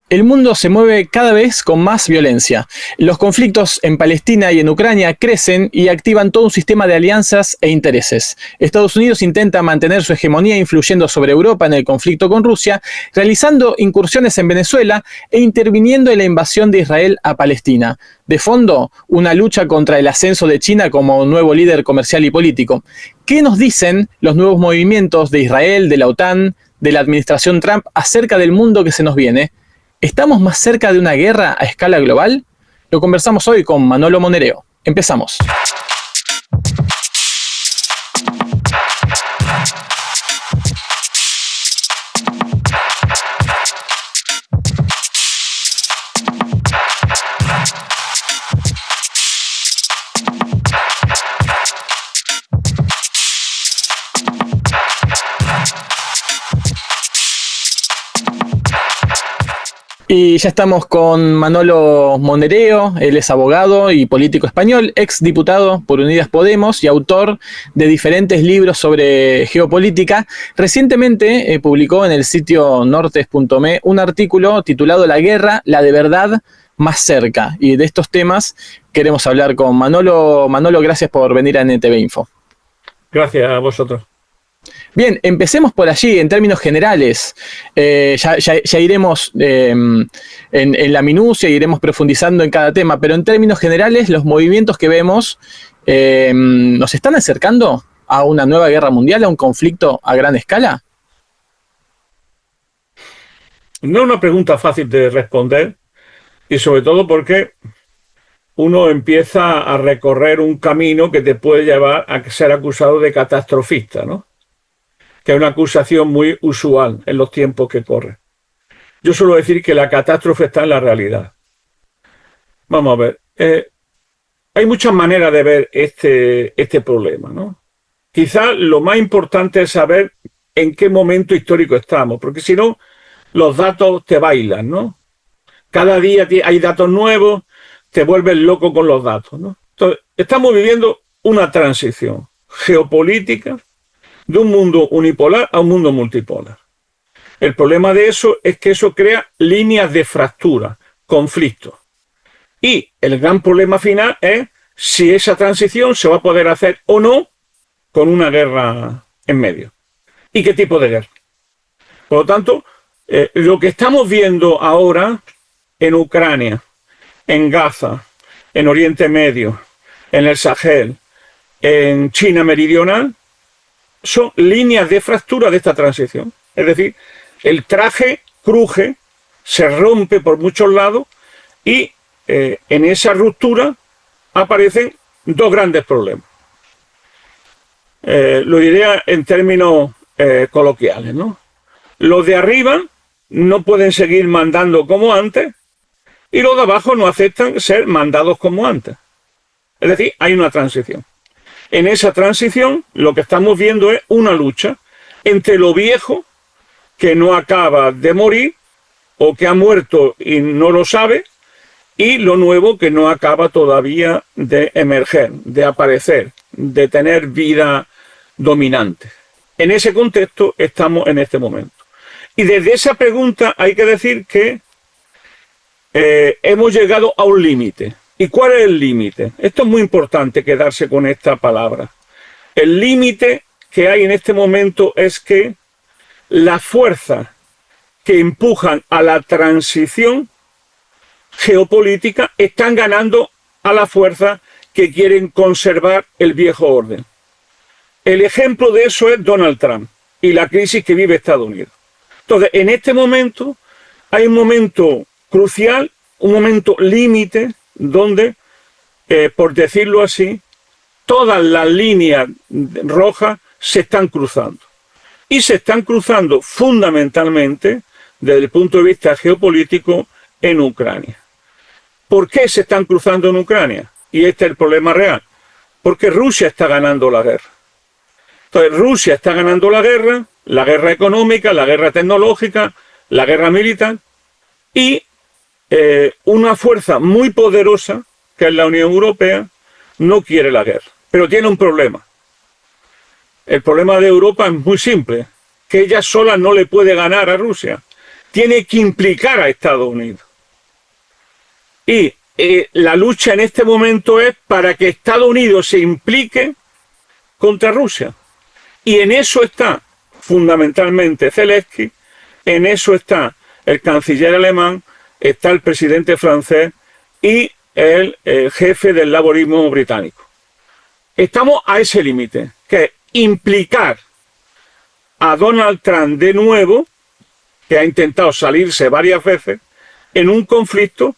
El mundo se mueve cada vez con más violencia. Los conflictos en Palestina y en Ucrania crecen y activan todo un sistema de alianzas e intereses. Estados Unidos intenta mantener su hegemonía influyendo sobre Europa en el conflicto con Rusia, realizando incursiones en Venezuela e interviniendo en la invasión de Israel a Palestina. De fondo, una lucha contra el ascenso de China como nuevo líder comercial y político. ¿Qué nos dicen los nuevos movimientos de Israel, de la OTAN, de la administración Trump acerca del mundo que se nos viene? ¿Estamos más cerca de una guerra a escala global? Lo conversamos hoy con Manolo Monereo. Empezamos. Y ya estamos con Manolo Monereo, él es abogado y político español, ex diputado por Unidas Podemos y autor de diferentes libros sobre geopolítica. Recientemente publicó en el sitio nortes.me un artículo titulado La guerra, la de verdad, más cerca. Y de estos temas queremos hablar con Manolo. Manolo, gracias por venir a NTV Info. Gracias a vosotros. Bien, empecemos por allí, en términos generales. Ya iremos en la minucia, iremos profundizando en cada tema, pero en términos generales, los movimientos que vemos ¿nos están acercando a una nueva guerra mundial, a un conflicto a gran escala? No es una pregunta fácil de responder, y sobre todo porque uno empieza a recorrer un camino que te puede llevar a ser acusado de catastrofista, ¿no? Que es una acusación muy usual en los tiempos que corren. Yo suelo decir que la catástrofe está en la realidad. Vamos a ver. Hay muchas maneras de ver este problema, ¿no? Quizás lo más importante es saber en qué momento histórico estamos, porque si no, los datos te bailan, ¿no? Cada día hay datos nuevos, te vuelves loco con los datos, ¿no? Entonces, estamos viviendo una transición geopolítica de un mundo unipolar a un mundo multipolar. El problema de eso es que eso crea líneas de fractura, conflictos. Y el gran problema final es si esa transición se va a poder hacer o no con una guerra en medio. ¿Y qué tipo de guerra? Por lo tanto, lo que estamos viendo ahora en Ucrania, en Gaza, en Oriente Medio, en el Sahel, en China Meridional, son líneas de fractura de esta transición. Es decir, el traje cruje, se rompe por muchos lados y en esa ruptura aparecen dos grandes problemas. Lo diré en términos coloquiales, ¿no? Los de arriba no pueden seguir mandando como antes y los de abajo no aceptan ser mandados como antes. Es decir, hay una transición. En esa transición lo que estamos viendo es una lucha entre lo viejo, que no acaba de morir, o que ha muerto y no lo sabe, y lo nuevo que no acaba todavía de emerger, de aparecer, de tener vida dominante. En ese contexto estamos en este momento. Y desde esa pregunta hay que decir que hemos llegado a un límite. ¿Y cuál es el límite? Esto es muy importante quedarse con esta palabra. El límite que hay en este momento es que las fuerzas que empujan a la transición geopolítica están ganando a las fuerzas que quieren conservar el viejo orden. El ejemplo de eso es Donald Trump y la crisis que vive Estados Unidos. Entonces, en este momento hay un momento crucial, un momento límite, donde, por decirlo así, todas las líneas rojas se están cruzando. Y se están cruzando fundamentalmente, desde el punto de vista geopolítico, en Ucrania. ¿Por qué se están cruzando en Ucrania? Y este es el problema real. Porque Rusia está ganando la guerra. Entonces, Rusia está ganando la guerra económica, la guerra tecnológica, la guerra militar, y una fuerza muy poderosa, que es la Unión Europea, no quiere la guerra, pero tiene un problema. El problema de Europa es muy simple, que ella sola no le puede ganar a Rusia. tiene que implicar a Estados Unidos. Y la lucha en este momento es para que Estados Unidos se implique contra Rusia. Y en eso está fundamentalmente Zelensky, en eso está el canciller alemán, está el presidente francés y el jefe del laborismo británico. Estamos a ese límite, que es implicar a Donald Trump de nuevo, que ha intentado salirse varias veces, en un conflicto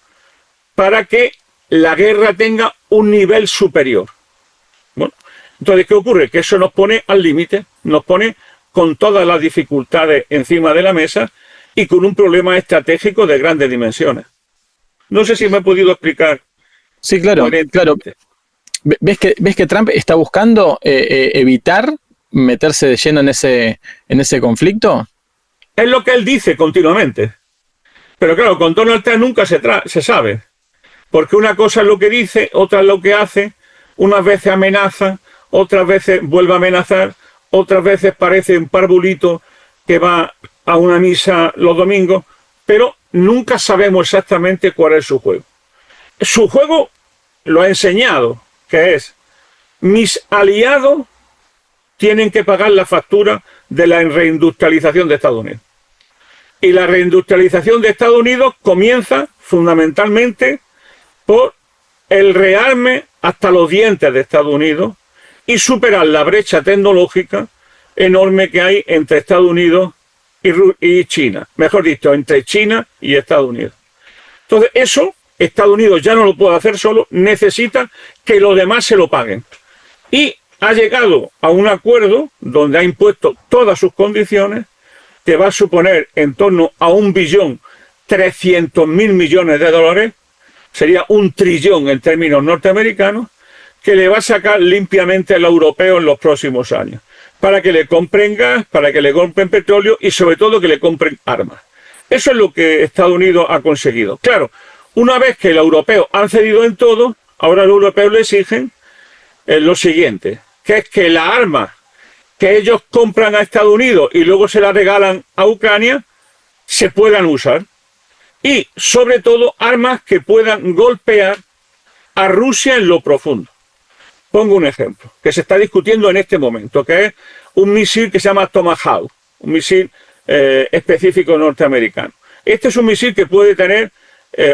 para que la guerra tenga un nivel superior. Bueno, entonces, ¿qué ocurre? Que eso nos pone al límite, nos pone con todas las dificultades encima de la mesa y con un problema estratégico de grandes dimensiones. No sé si me he podido explicar. Sí, claro, claro. ¿Ves que Trump está buscando evitar meterse de lleno en ese conflicto? Es lo que él dice continuamente. Pero claro, con Donald Trump nunca se sabe. Porque una cosa es lo que dice, otra es lo que hace. Unas veces amenaza, otras veces vuelve a amenazar, otras veces parece un parvulito que va a una misa los domingos, pero nunca sabemos exactamente cuál es su juego. Su juego lo ha enseñado, que es: mis aliados tienen que pagar la factura de la reindustrialización de Estados Unidos. Y la reindustrialización de Estados Unidos comienza fundamentalmente por el rearme hasta los dientes de Estados Unidos y superar la brecha tecnológica enorme que hay entre Estados Unidos y China. Mejor dicho, entre China y Estados Unidos. Entonces, eso Estados Unidos ya no lo puede hacer solo, necesita que los demás se lo paguen. Y ha llegado a un acuerdo donde ha impuesto todas sus condiciones, que va a suponer en torno a 1.300.000 millones de dólares, sería 1 trillón en términos norteamericanos, que le va a sacar limpiamente al europeo en los próximos años, para que le compren gas, para que le compren petróleo y sobre todo que le compren armas. Eso es lo que Estados Unidos ha conseguido. Claro, una vez que los europeos han cedido en todo, ahora los europeos le exigen lo siguiente, que es que las armas que ellos compran a Estados Unidos y luego se las regalan a Ucrania, se puedan usar. Y, sobre todo, armas que puedan golpear a Rusia en lo profundo. Pongo un ejemplo, que se está discutiendo en este momento, que es un misil que se llama Tomahawk, un misil específico norteamericano. Este es un misil que puede tener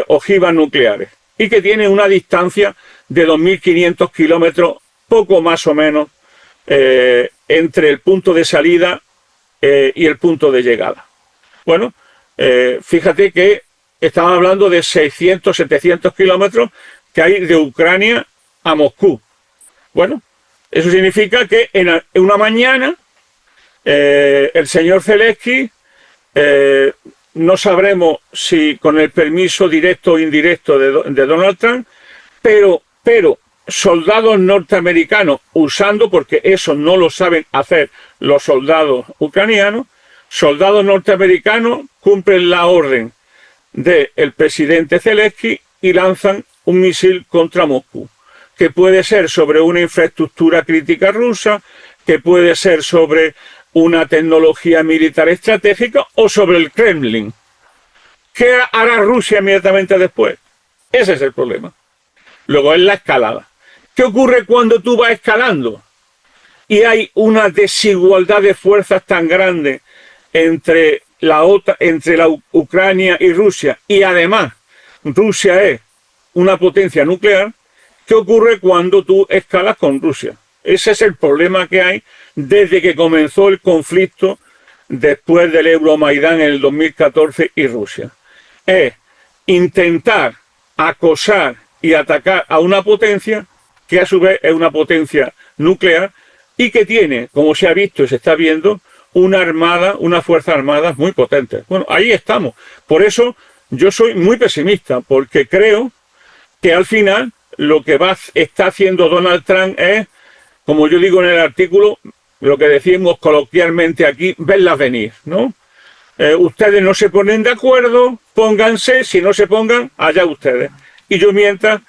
ojivas nucleares y que tiene una distancia de 2.500 kilómetros, poco más o menos, entre el punto de salida y el punto de llegada. Bueno, fíjate que estamos hablando de 600, 700 kilómetros que hay de Ucrania a Moscú. Bueno, eso significa que en una mañana el señor Zelensky, no sabremos si con el permiso directo o indirecto de Donald Trump, pero soldados norteamericanos usando, porque eso no lo saben hacer los soldados ucranianos, soldados norteamericanos cumplen la orden del presidente Zelensky y lanzan un misil contra Moscú, que puede ser sobre una infraestructura crítica rusa, que puede ser sobre una tecnología militar estratégica o sobre el Kremlin. ¿Qué hará Rusia inmediatamente después? Ese es el problema. Luego es la escalada. ¿Qué ocurre cuando tú vas escalando y hay una desigualdad de fuerzas tan grande entre la Ucrania y Rusia, y además Rusia es una potencia nuclear? ¿Qué ocurre cuando tú escalas con Rusia? Ese es el problema que hay desde que comenzó el conflicto después del Euromaidán en el 2014 y Rusia. Es intentar acosar y atacar a una potencia que a su vez es una potencia nuclear y que tiene, como se ha visto y se está viendo, una armada, unas fuerzas armadas muy potentes. Bueno, ahí estamos. Por eso yo soy muy pesimista, porque creo que al final lo que está haciendo Donald Trump es, como yo digo en el artículo, lo que decimos coloquialmente aquí, verlas venir, ¿no? Ustedes no se ponen de acuerdo, pónganse, si no se pongan, allá ustedes. Y yo mientras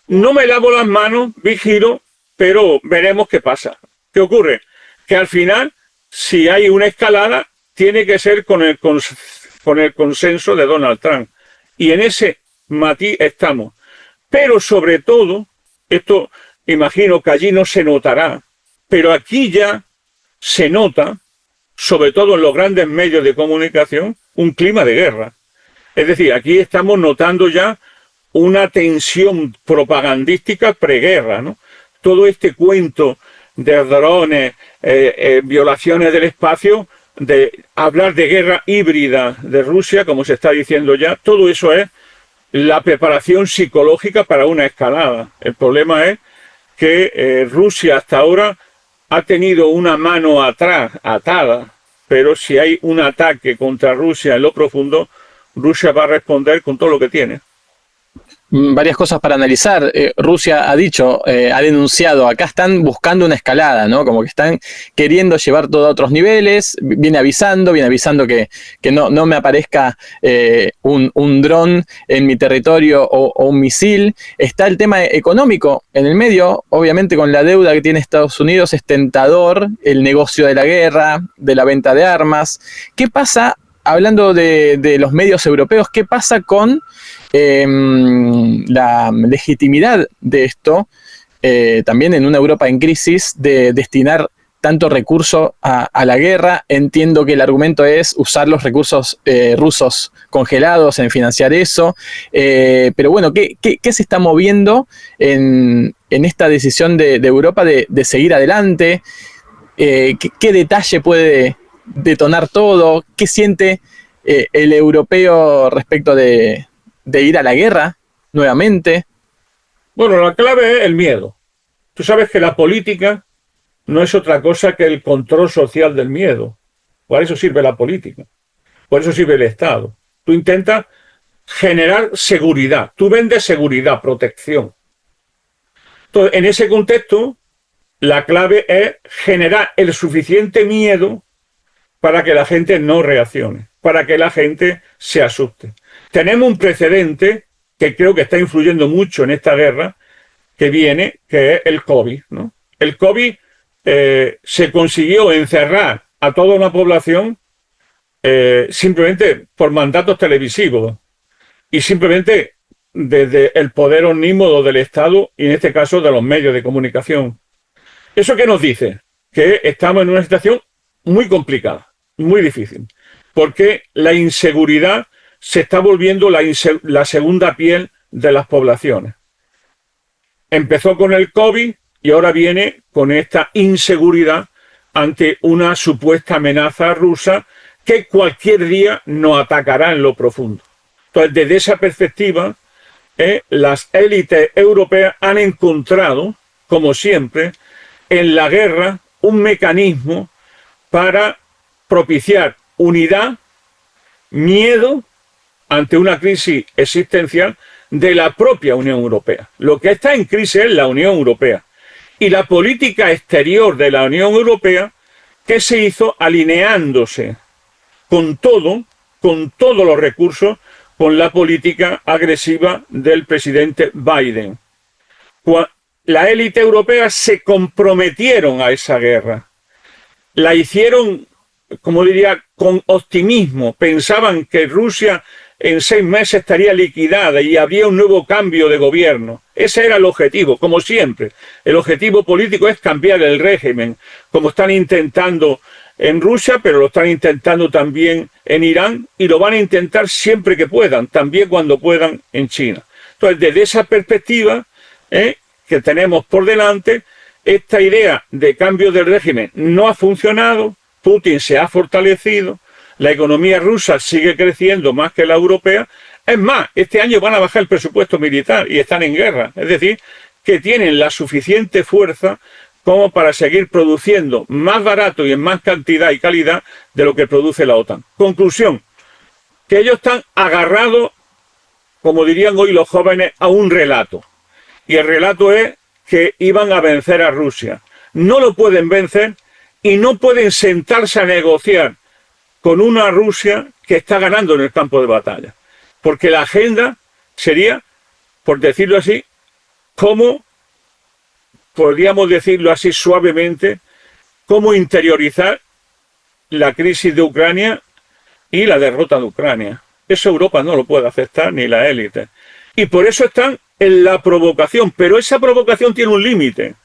no me lavo las manos, vigilo, pero veremos qué pasa. ¿Qué ocurre? Que al final, si hay una escalada, tiene que ser con el con el consenso de Donald Trump. Y en ese matiz estamos. Pero sobre todo, esto imagino que allí no se notará, pero aquí ya se nota, sobre todo en los grandes medios de comunicación, un clima de guerra. Es decir, aquí estamos notando ya una tensión propagandística preguerra, ¿no? Todo este cuento de drones, violaciones del espacio, de hablar de guerra híbrida de Rusia, como se está diciendo ya, todo eso es la preparación psicológica para una escalada. El problema es que Rusia hasta ahora ha tenido una mano atrás, atada, pero si hay un ataque contra Rusia en lo profundo, Rusia va a responder con todo lo que tiene. Varias cosas para analizar. Rusia ha dicho, ha denunciado, acá están buscando una escalada, ¿no? Como que están queriendo llevar todo a otros niveles, viene avisando que no me aparezca un dron en mi territorio o un misil. Está el tema económico en el medio, obviamente con la deuda que tiene Estados Unidos es tentador el negocio de la guerra, de la venta de armas. ¿Qué pasa, hablando de los medios europeos, qué pasa con la legitimidad de esto, también en una Europa en crisis, de destinar tanto recurso a la guerra? Entiendo que el argumento es usar los recursos rusos congelados en financiar eso, pero bueno, ¿qué se está moviendo en esta decisión de Europa de seguir adelante? ¿Qué detalle puede detonar todo? ¿Qué siente el europeo respecto de ir a la guerra nuevamente? Bueno, la clave es el miedo. Tú sabes que la política no es otra cosa que el control social del miedo. Por eso sirve la política. Por eso sirve el Estado. Tú intentas generar seguridad. Tú vendes seguridad, protección. Entonces, en ese contexto, la clave es generar el suficiente miedo para que la gente no reaccione, para que la gente se asuste. Tenemos un precedente que creo que está influyendo mucho en esta guerra que viene, que es el COVID, ¿no? El COVID se consiguió encerrar a toda una población simplemente por mandatos televisivos y simplemente desde el poder omnímodo del Estado y en este caso de los medios de comunicación. ¿Eso qué nos dice? Que estamos en una situación muy complicada, muy difícil, porque la inseguridad se está volviendo la segunda piel de las poblaciones. Empezó con el COVID y ahora viene con esta inseguridad ante una supuesta amenaza rusa que cualquier día nos atacará en lo profundo. Entonces, desde esa perspectiva, las élites europeas han encontrado, como siempre, en la guerra un mecanismo para propiciar unidad, miedo ante una crisis existencial de la propia Unión Europea. Lo que está en crisis es la Unión Europea y la política exterior de la Unión Europea, que se hizo alineándose con todos los recursos, con la política agresiva del presidente Biden. La élite europea se comprometieron a esa guerra. La hicieron, como diría, con optimismo. Pensaban que Rusia en 6 meses estaría liquidada y habría un nuevo cambio de gobierno. Ese era el objetivo, como siempre. El objetivo político es cambiar el régimen, como están intentando en Rusia, pero lo están intentando también en Irán y lo van a intentar siempre que puedan, también cuando puedan en China. Entonces, desde esa perspectiva que tenemos por delante, esta idea de cambio del régimen no ha funcionado, Putin se ha fortalecido, la economía rusa sigue creciendo más que la europea. Es más, este año van a bajar el presupuesto militar y están en guerra. Es decir, que tienen la suficiente fuerza como para seguir produciendo más barato y en más cantidad y calidad de lo que produce la OTAN. Conclusión, que ellos están agarrados, como dirían hoy los jóvenes, a un relato. Y el relato es que iban a vencer a Rusia. No lo pueden vencer y no pueden sentarse a negociar con una Rusia que está ganando en el campo de batalla. Porque la agenda sería, por decirlo así, cómo, podríamos decirlo así suavemente, cómo interiorizar la crisis de Ucrania y la derrota de Ucrania. Eso Europa no lo puede aceptar, ni la élite. Y por eso están en la provocación, pero esa provocación tiene un límite.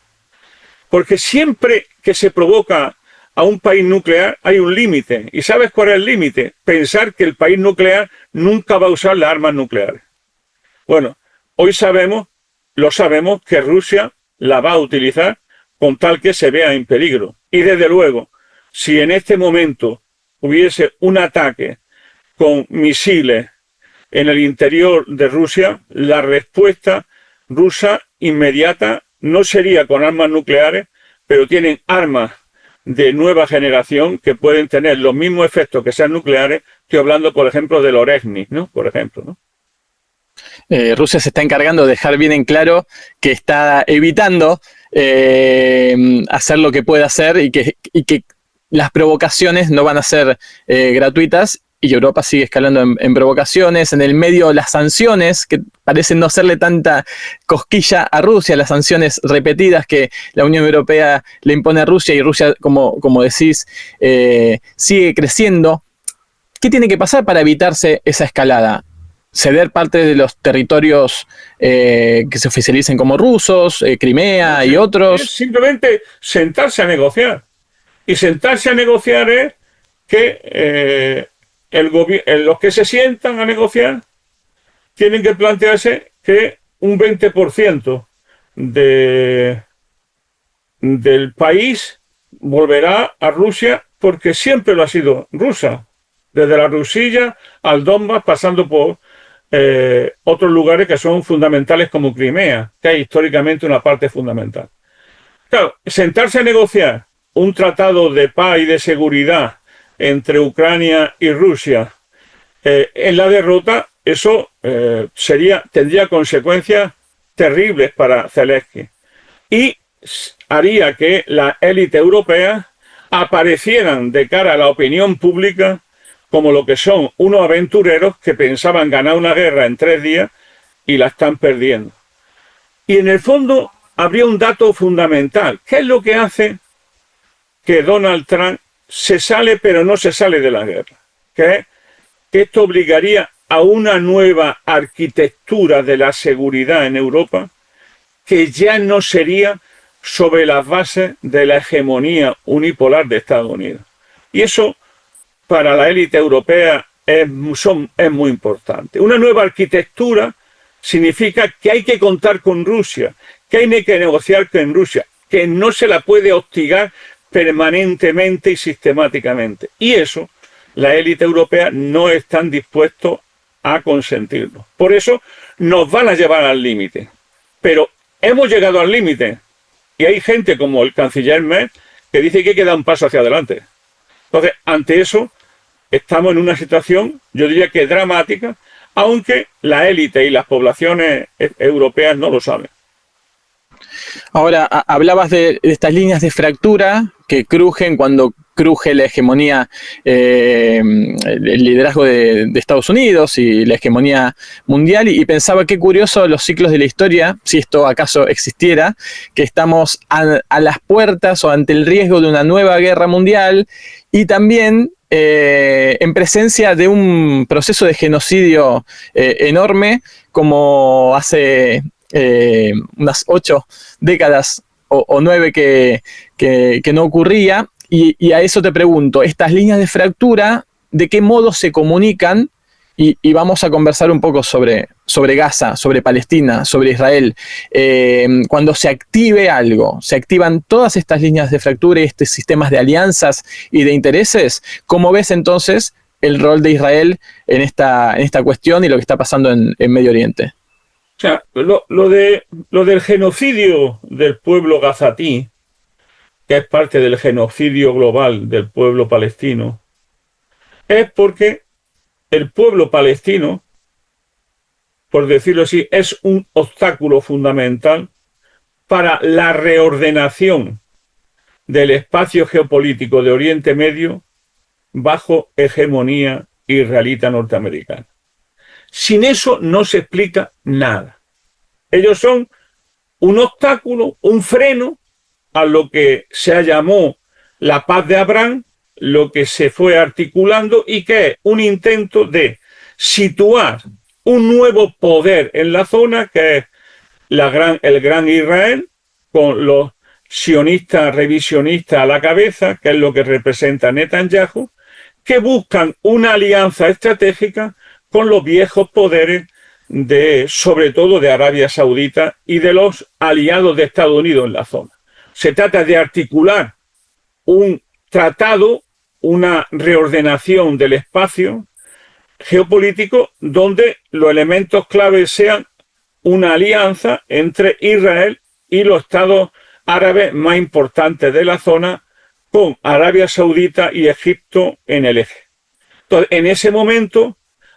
Porque siempre que se provoca a un país nuclear hay un límite. ¿Y sabes cuál es el límite? Pensar que el país nuclear nunca va a usar las armas nucleares. Bueno, hoy lo sabemos que Rusia la va a utilizar con tal que se vea en peligro. Y desde luego, si en este momento hubiese un ataque con misiles en el interior de Rusia, la respuesta rusa inmediata no sería con armas nucleares, pero tienen armas de nueva generación que pueden tener los mismos efectos que sean nucleares. Estoy hablando, por ejemplo, del Oresnik, ¿no? Por ejemplo, ¿no? Rusia se está encargando de dejar bien en claro que está evitando hacer lo que puede hacer y que las provocaciones no van a ser gratuitas, y Europa sigue escalando en provocaciones. En el medio, las sanciones, que parecen no hacerle tanta cosquilla a Rusia, las sanciones repetidas que la Unión Europea le impone a Rusia, y Rusia, como decís, sigue creciendo. ¿Qué tiene que pasar para evitarse esa escalada? ¿Ceder parte de los territorios que se oficialicen como rusos, Crimea y otros? Es simplemente sentarse a negociar. Y sentarse a negociar es que los que se sientan a negociar tienen que plantearse que un 20% del país volverá a Rusia, porque siempre lo ha sido rusa, desde la Rusilla al Donbass, pasando por otros lugares que son fundamentales como Crimea, que es históricamente una parte fundamental. Claro, sentarse a negociar un tratado de paz y de seguridad entre Ucrania y Rusia en la derrota, eso tendría consecuencias terribles para Zelensky y haría que la élite europea aparecieran de cara a la opinión pública como lo que son unos aventureros que pensaban ganar una guerra en 3 días y la están perdiendo. Y en el fondo habría un dato fundamental. ¿Qué es lo que hace que Donald Trump se sale pero no se sale de la guerra? Que esto obligaría a una nueva arquitectura de la seguridad en Europa, que ya no sería sobre las bases de la hegemonía unipolar de Estados Unidos. Y eso para la élite europea es muy importante. Una nueva arquitectura significa que hay que contar con Rusia, que hay que negociar con Rusia, que no se la puede hostigar permanentemente y sistemáticamente. Y eso la élite europea no están dispuestos a consentirlo. Por eso nos van a llevar al límite. Pero hemos llegado al límite. Y hay gente como el canciller Merz que dice que hay que dar un paso hacia adelante. Entonces, ante eso, estamos en una situación, yo diría que dramática, aunque la élite y las poblaciones europeas no lo saben. Ahora, hablabas de estas líneas de fractura que crujen cuando cruje la hegemonía, el liderazgo de Estados Unidos y la hegemonía mundial, y pensaba qué curioso los ciclos de la historia, si esto acaso existiera, que estamos a las puertas o ante el riesgo de una nueva guerra mundial, y también en presencia de un proceso de genocidio enorme, como hace unas 8 décadas o 9 que no ocurría. Y a eso te pregunto, estas líneas de fractura, ¿de qué modo se comunican? Y vamos a conversar un poco sobre Gaza, sobre Palestina, sobre Israel. Cuando se active algo, se activan todas estas líneas de fractura y estos sistemas de alianzas y de intereses. ¿Cómo ves entonces el rol de Israel en esta cuestión y lo que está pasando en Medio Oriente? O sea, lo del genocidio del pueblo gazatí, que es parte del genocidio global del pueblo palestino, es porque el pueblo palestino, por decirlo así, es un obstáculo fundamental para la reordenación del espacio geopolítico de Oriente Medio bajo hegemonía israelita norteamericana. Sin eso no se explica nada. Ellos son un obstáculo, un freno a lo que se llamó la paz de Abraham, lo que se fue articulando y que es un intento de situar un nuevo poder en la zona, que es el Gran Israel, con los sionistas revisionistas a la cabeza, que es lo que representa Netanyahu, que buscan una alianza estratégica con los viejos poderes sobre todo de Arabia Saudita y de los aliados de Estados Unidos en la zona. Se trata de articular un tratado, una reordenación del espacio geopolítico donde los elementos claves sean una alianza entre Israel y los estados árabes más importantes de la zona, con Arabia Saudita y Egipto en el eje. Entonces, en ese momento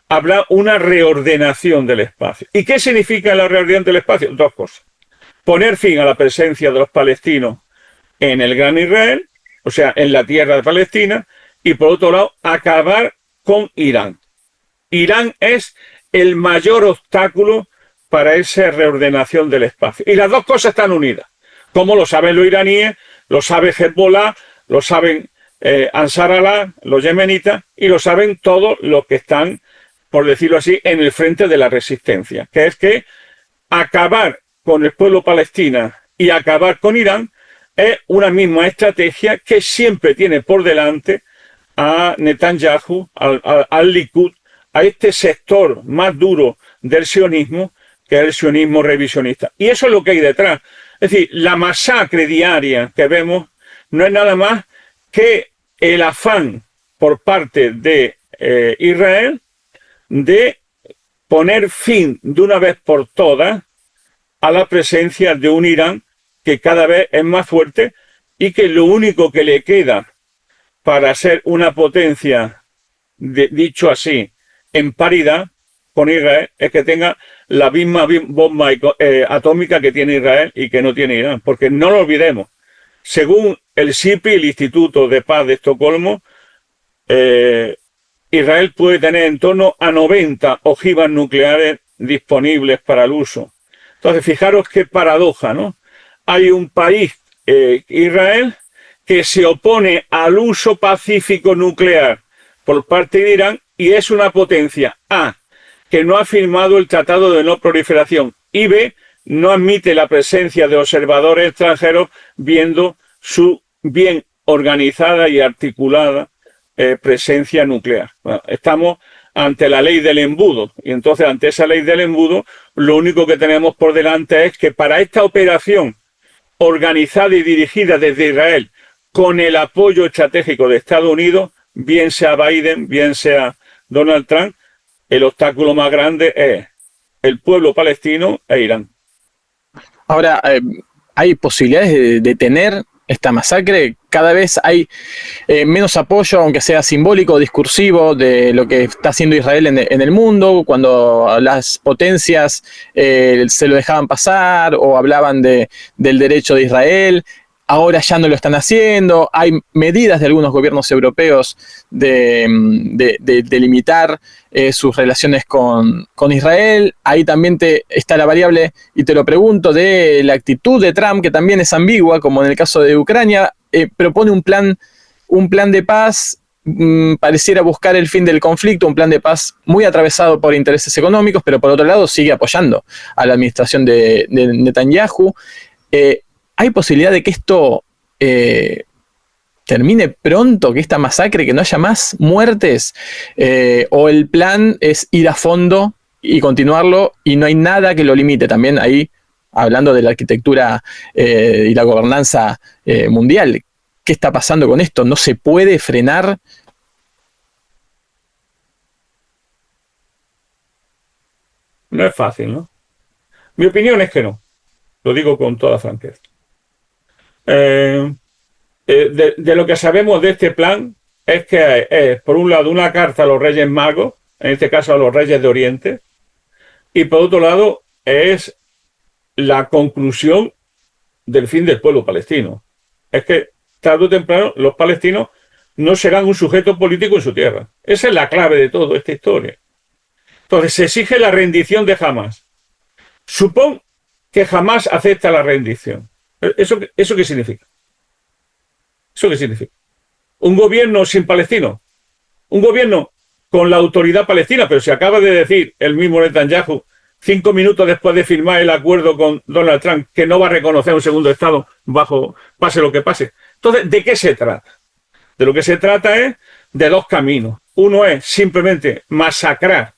habrá una reordenación del espacio. ¿Y qué significa la reordenación del espacio? Dos cosas. Poner fin a la presencia de los palestinos en el Gran Israel, o sea, en la tierra de Palestina, y por otro lado, acabar con Irán. Irán es el mayor obstáculo para esa reordenación del espacio. Y las dos cosas están unidas. Como lo saben los iraníes, lo sabe Hezbollah, lo saben Ansar Allah, los yemenitas, y lo saben todos los que están, por decirlo así, en el frente de la resistencia, que es que acabar con el pueblo palestino y acabar con Irán es una misma estrategia que siempre tiene por delante a Netanyahu, al Likud, a este sector más duro del sionismo, que es el sionismo revisionista. Y eso es lo que hay detrás. Es decir, la masacre diaria que vemos no es nada más que el afán por parte de Israel de poner fin de una vez por todas a la presencia de un Irán que cada vez es más fuerte y que lo único que le queda para ser una potencia, dicho así, en paridad con Israel, es que tenga la misma bomba atómica que tiene Israel y que no tiene Irán. Porque no lo olvidemos, según el SIPRI, el Instituto de Paz de Estocolmo, Israel puede tener en torno a 90 ojivas nucleares disponibles para el uso. Entonces, fijaros qué paradoja, ¿no? Hay un país, Israel, que se opone al uso pacífico nuclear por parte de Irán y es una potencia A, que no ha firmado el Tratado de No Proliferación, y B, no admite la presencia de observadores extranjeros viendo su bien organizada y articulada presencia nuclear. Bueno, estamos ante la ley del embudo y entonces ante esa ley del embudo lo único que tenemos por delante es que para esta operación organizada y dirigida desde Israel con el apoyo estratégico de Estados Unidos, bien sea Biden, bien sea Donald Trump, el obstáculo más grande es el pueblo palestino e Irán. Ahora, ¿hay posibilidades de detener esta masacre? Cada vez hay menos apoyo, aunque sea simbólico o discursivo, de lo que está haciendo Israel en el mundo, cuando las potencias se lo dejaban pasar o hablaban del derecho de Israel. Ahora ya no lo están haciendo. Hay medidas de algunos gobiernos europeos de limitar sus relaciones con Israel. Ahí también está la variable, y te lo pregunto, de la actitud de Trump, que también es ambigua, como en el caso de Ucrania. Propone un plan de paz, pareciera buscar el fin del conflicto, un plan de paz muy atravesado por intereses económicos, pero por otro lado sigue apoyando a la administración de Netanyahu. ¿Hay posibilidad de que esto termine pronto, que esta masacre, que no haya más muertes? ¿O el plan es ir a fondo y continuarlo y no hay nada que lo limite? También ahí, hablando de la arquitectura y la gobernanza mundial, ¿qué está pasando con esto? ¿No se puede frenar? No es fácil, ¿no? Mi opinión es que no. Lo digo con toda franqueza. De lo que sabemos de este plan es que es, por un lado, una carta a los Reyes Magos, en este caso a los Reyes de Oriente, y por otro lado es la conclusión del fin del pueblo palestino. Es que tarde o temprano los palestinos no serán un sujeto político en su tierra. Esa es la clave de toda esta historia. Entonces se exige la rendición de Hamás. Supón que Hamás acepta la rendición. ¿Eso qué significa? ¿Eso qué significa? un gobierno sin palestinos, un gobierno con la autoridad palestina, pero se acaba de decir el mismo Netanyahu 5 minutos después de firmar el acuerdo con Donald Trump que no va a reconocer un segundo Estado bajo pase lo que pase. Entonces, ¿de qué se trata? De lo que se trata es de dos caminos. Uno es simplemente masacrar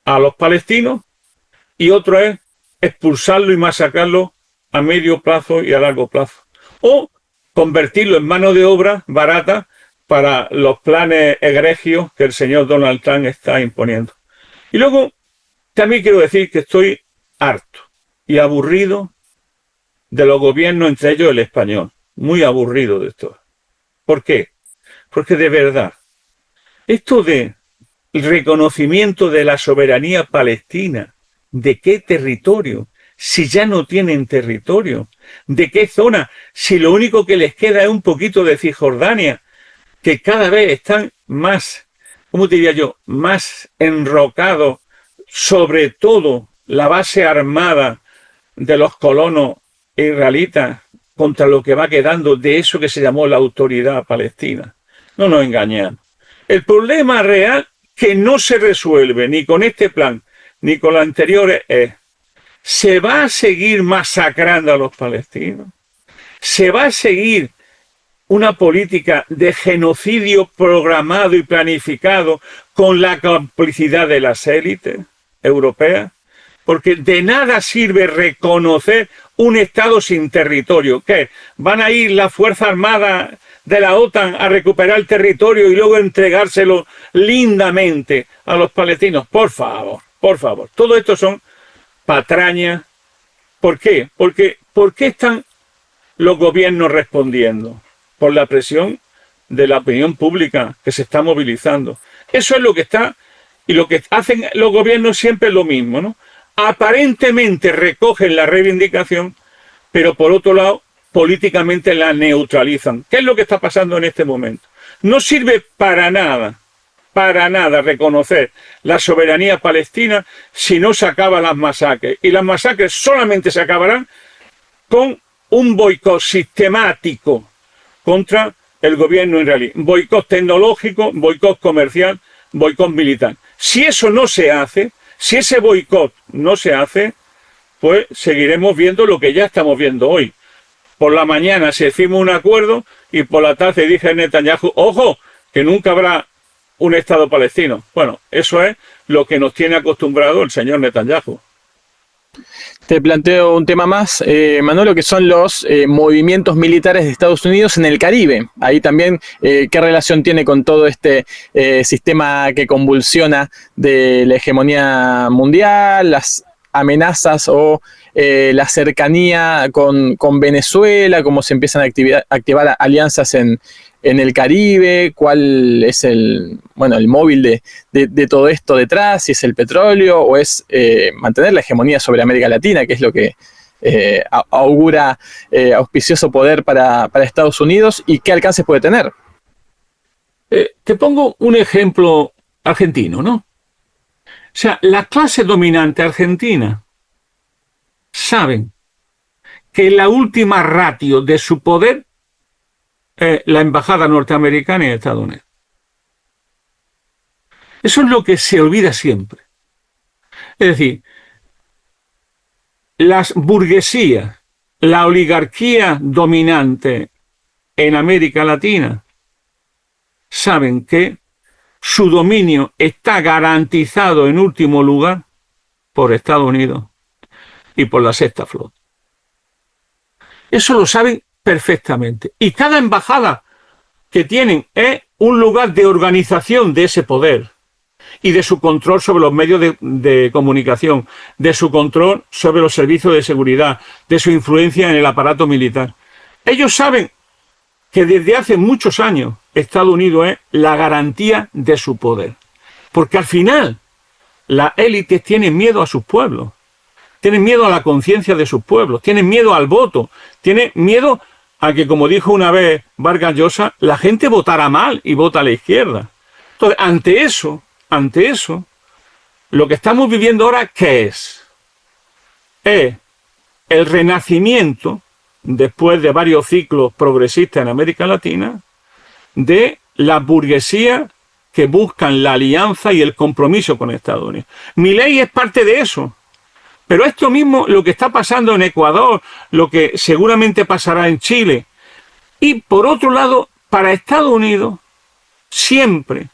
a los palestinos y otro es expulsarlo y masacrarlo a medio plazo y a largo plazo. O convertirlo en mano de obra barata para los planes egregios que el señor Donald Trump está imponiendo. Y luego, también quiero decir que estoy harto y aburrido de los gobiernos, entre ellos el español. Muy aburrido de esto. ¿Por qué? Porque de verdad, esto de el reconocimiento de la soberanía palestina, ¿de qué territorio? Si ya no tienen territorio. ¿De qué zona? Si lo único que les queda es un poquito de Cisjordania, que cada vez están más, ¿cómo diría yo?, más enrocados, sobre todo la base armada de los colonos israelitas contra lo que va quedando de eso que se llamó la autoridad palestina. No nos engañemos. El problema real que no se resuelve ni con este plan ni con los anteriores es: ¿se va a seguir masacrando a los palestinos? ¿Se va a seguir una política de genocidio programado y planificado con la complicidad de las élites europeas? Porque de nada sirve reconocer un Estado sin territorio. ¿Qué? ¿Van a ir las Fuerzas Armadas de la OTAN a recuperar el territorio y luego entregárselo lindamente a los palestinos? Por favor, por favor. Todo esto son patrañas. ¿Por qué? Porque ¿por qué están los gobiernos respondiendo? Por la presión de la opinión pública que se está movilizando. Eso es lo que está, y lo que hacen los gobiernos siempre es lo mismo, ¿no? Aparentemente recogen la reivindicación, pero por otro lado, políticamente la neutralizan. ¿Qué es lo que está pasando en este momento? No sirve para nada reconocer la soberanía palestina si no se acaban las masacres. Y las masacres solamente se acabarán con un boicot sistemático contra el gobierno israelí. Boicot tecnológico, boicot comercial, boicot militar. Si eso no se hace, si ese boicot no se hace, pues seguiremos viendo lo que ya estamos viendo hoy. Por la mañana se firma un acuerdo y por la tarde dice Netanyahu: ojo, que nunca habrá un Estado palestino. Bueno, eso es lo que nos tiene acostumbrado el señor Netanyahu. Te planteo un tema más, Manolo, que son los movimientos militares de Estados Unidos en el Caribe. Ahí también, ¿qué relación tiene con todo este sistema que convulsiona de la hegemonía mundial, las amenazas o la cercanía con Venezuela, cómo se empiezan a activar alianzas en el Caribe? ¿Cuál es el móvil de todo esto detrás? ¿Si es el petróleo o es mantener la hegemonía sobre América Latina, que es lo que augura auspicioso poder para Estados Unidos, y qué alcances puede tener? Te pongo un ejemplo argentino, ¿no? O sea, la clase dominante argentina saben que la última ratio de su poder es la embajada norteamericana en Estados Unidos. Eso es lo que se olvida siempre. Es decir, las burguesías, la oligarquía dominante en América Latina saben que su dominio está garantizado en último lugar por Estados Unidos y por la Sexta Flota. Eso lo saben perfectamente. Y cada embajada que tienen es un lugar de organización de ese poder y de su control sobre los medios de comunicación, de su control sobre los servicios de seguridad, de su influencia en el aparato militar. Ellos saben que desde hace muchos años Estados Unidos es la garantía de su poder. Porque al final las élites tienen miedo a sus pueblos, tienen miedo a la conciencia de sus pueblos, tienen miedo al voto, tienen miedo a que, como dijo una vez Vargas Llosa, la gente votara mal y vota a la izquierda. Entonces, ante eso, lo que estamos viviendo ahora, ¿qué es? Es el renacimiento, después de varios ciclos progresistas en América Latina, de la burguesía que buscan la alianza y el compromiso con Estados Unidos. Milei es parte de eso. Pero esto mismo, lo que está pasando en Ecuador, lo que seguramente pasará en Chile. Y por otro lado, para Estados Unidos, siempre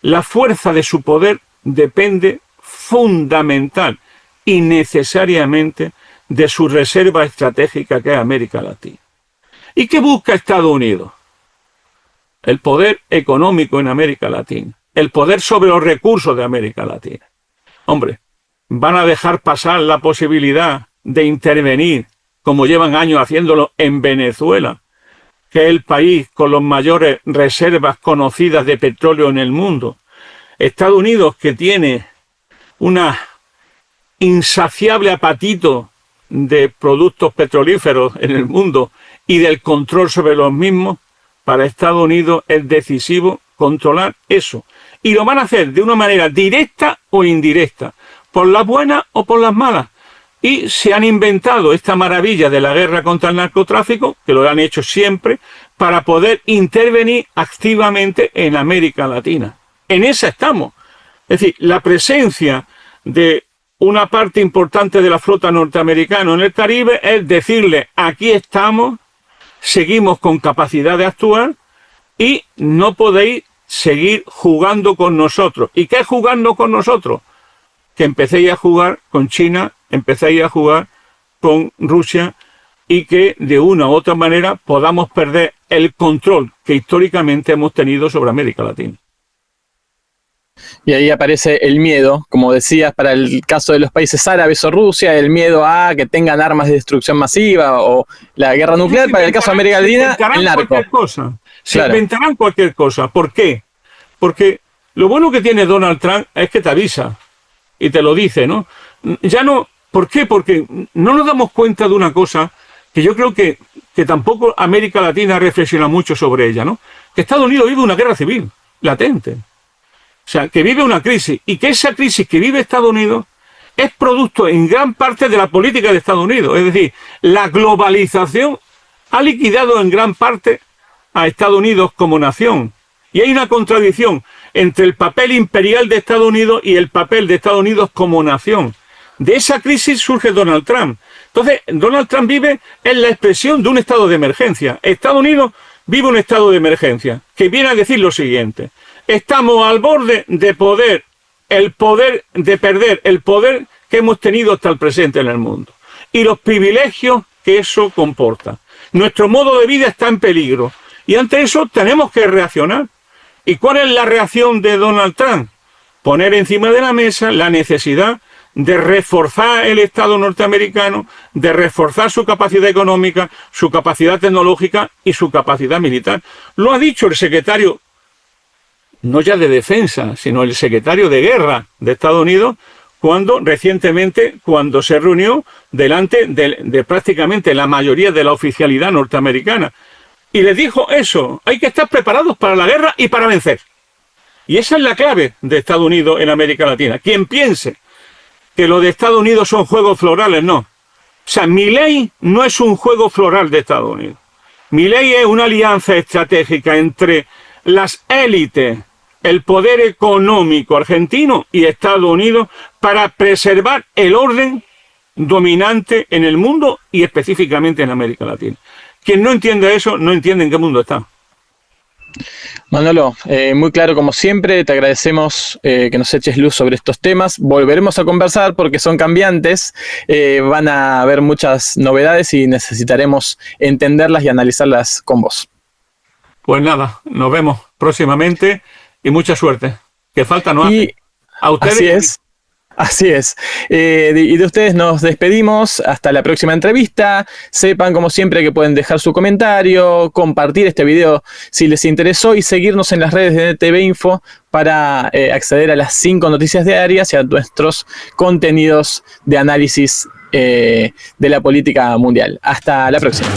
la fuerza de su poder depende fundamental y necesariamente de su reserva estratégica, que es América Latina. ¿Y qué busca Estados Unidos? El poder económico en América Latina, el poder sobre los recursos de América Latina. Hombre, van a dejar pasar la posibilidad de intervenir, como llevan años haciéndolo en Venezuela, que es el país con las mayores reservas conocidas de petróleo en el mundo. Estados Unidos, que tiene una insaciable apetito de productos petrolíferos en el mundo y del control sobre los mismos, para Estados Unidos es decisivo controlar eso. Y lo van a hacer de una manera directa o indirecta, por las buenas o por las malas. Y se han inventado esta maravilla de la guerra contra el narcotráfico, que lo han hecho siempre, para poder intervenir activamente en América Latina. En esa estamos. Es decir, la presencia de una parte importante de la flota norteamericana en el Caribe es decirle, aquí estamos, seguimos con capacidad de actuar y no podéis seguir jugando con nosotros. ¿Y qué es jugando con nosotros? Que empecéis a jugar con China, empecéis a jugar con Rusia y que de una u otra manera podamos perder el control que históricamente hemos tenido sobre América Latina. Y ahí aparece el miedo, como decías, para el caso de los países árabes o Rusia, el miedo a que tengan armas de destrucción masiva o la guerra nuclear. Para el caso de América Latina, el narco. Se inventarán cualquier cosa. ¿Por qué? Porque lo bueno que tiene Donald Trump es que te avisa y te lo dice, ¿no? Ya no. ¿Por qué? Porque no nos damos cuenta de una cosa que yo creo que tampoco América Latina reflexiona mucho sobre ella, ¿no? Que Estados Unidos vive una guerra civil latente. O sea, que vive una crisis, y que esa crisis que vive Estados Unidos es producto en gran parte de la política de Estados Unidos. Es decir, la globalización ha liquidado en gran parte a Estados Unidos como nación. Y hay una contradicción entre el papel imperial de Estados Unidos y el papel de Estados Unidos como nación. De esa crisis surge Donald Trump. Entonces, Donald Trump vive en la expresión de un estado de emergencia. Estados Unidos vive un estado de emergencia, que viene a decir lo siguiente: estamos al borde de perder el poder que hemos tenido hasta el presente en el mundo y los privilegios que eso comporta. Nuestro modo de vida está en peligro y ante eso tenemos que reaccionar. ¿Y cuál es la reacción de Donald Trump? Poner encima de la mesa la necesidad de reforzar el Estado norteamericano, de reforzar su capacidad económica, su capacidad tecnológica y su capacidad militar. Lo ha dicho el secretario, no ya de defensa, sino el secretario de guerra de Estados Unidos, recientemente, cuando se reunió delante de prácticamente la mayoría de la oficialidad norteamericana. Y les dijo eso: hay que estar preparados para la guerra y para vencer. Y esa es la clave de Estados Unidos en América Latina. Quien piense que lo de Estados Unidos son juegos florales, no. O sea, Milei no es un juego floral de Estados Unidos. Milei es una alianza estratégica entre las élites, el poder económico argentino y Estados Unidos, para preservar el orden dominante en el mundo y específicamente en América Latina. Quien no entiende eso, no entiende en qué mundo está. Manolo, muy claro como siempre, te agradecemos que nos eches luz sobre estos temas. Volveremos a conversar porque son cambiantes, van a haber muchas novedades y necesitaremos entenderlas y analizarlas con vos. Pues nada, nos vemos próximamente y mucha suerte. Que falta no hace. A ustedes. Así es. Así es. Y de ustedes nos despedimos. Hasta la próxima entrevista. Sepan, como siempre, que pueden dejar su comentario, compartir este video si les interesó y seguirnos en las redes de NTV Info para acceder a las 5 noticias diarias y a nuestros contenidos de análisis de la política mundial. Hasta la próxima.